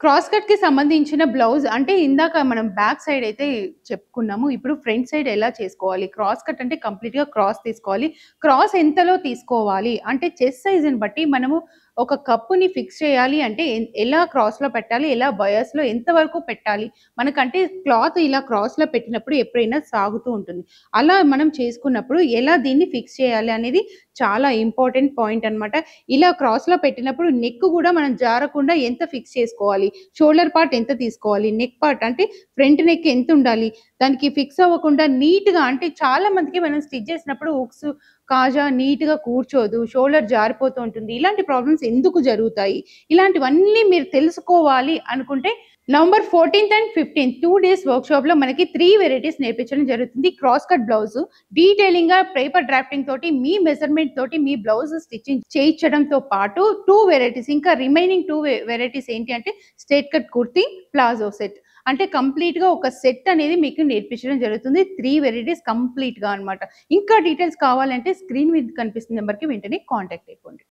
Cross కట్‌కి సంబంధించిన blouse అంటే ఇందాక మనం బ్యాక్ సైడ్ అయితే చెప్పుకున్నాము. ఇప్పుడు ఫ్రంట్ సైడ్ ఎలా చేసుకోవాలి? క్రాస్ కట్ అంటే కంప్లీట్‌గా క్రాస్ తీసుకోవాలి. క్రాస్ ఎంతలో తీసుకోవాలి? అంటే చెస్ట్ సైజ్‌ని బట్టి మనము ఒక కప్పుని ఫిక్స్ చేయాలి అంటే ఎలా క్రాస్‌లో పెట్టాలి? ఎలా బయాస్‌లో ఎంత వరకు పెట్టాలి? మనకంటే క్లాత్ ఇలా క్రాస్‌లో పెట్టినప్పుడు ఎప్పుడైనా సాగుతూ ఉంటుంది. అలా మనం చేసుకున్నప్పుడు ఎలా దీన్ని ఫిక్స్ చేయాలి అనేది చాలా ఇంపార్టెంట్ పాయింట్ అన్నమాట. ఇలా క్రాస్‌లో పెట్టినప్పుడు నెక్ గూడా మనం జారకుండా ఎంత ఫిక్స్ చేసుకోవాలి? షోల్డర్ పార్ట్ ఎంత తీసుకోవాలి? నెక్ పార్ట్ అంటే ఫ్రంట్ నెక్ ఎంతుండాలి? దానికి ఫిక్స్ అవ్వకుండా నీట్‌గా అంటే చాలా మందికి మనం స్టిచ్ చేసినప్పుడు హుక్స్, కాజా నీట్‌గా కూర్చోదు. షోల్డర్ జారిపోతూ ఉంటుంది. ఇలాంటి ప్రాబ్లమ్స్ ఎందుకు జరుగుతాయి? ఇలాంటివన్నీ మీరు తెలుసుకోవాలి అనుకుంటే నవంబర్ 14థ్ అండ్ 15థ్ 2 డేస్ వర్క్‌షాప్‌లో మనకి 3 వెరైటీస్ నేర్పించడం జరుగుతుంది. క్రాస్ కట్ బ్లౌజు, డీటెయిలింగ్‌గా పేపర్ డ్రాఫ్టింగ్ తోటి మీ మెజర్‌మెంట్ తోటి మీ బ్లౌజ్ స్టిచ్చింగ్ చేయించడంతో పాటు 2 వెరైటీస్ ఇంకా రిమైనింగ్ 2 వెరైటీస్ ఏంటి అంటే straight cut kurti, palazzo set. అంటే కంప్లీట్‌గా ఒక సెట్ అనేది మీకు నేర్పించడం జరుగుతుంది. 3 వెరైటీస్ కంప్లీట్‌గా అన్నమాట. ఇంకా డీటెయిల్స్ కావాలంటే స్క్రీన్ మీద కనిపిస్తున్న నంబర్‌కి వెంటనే కాంటాక్ట్ అయిపోండి.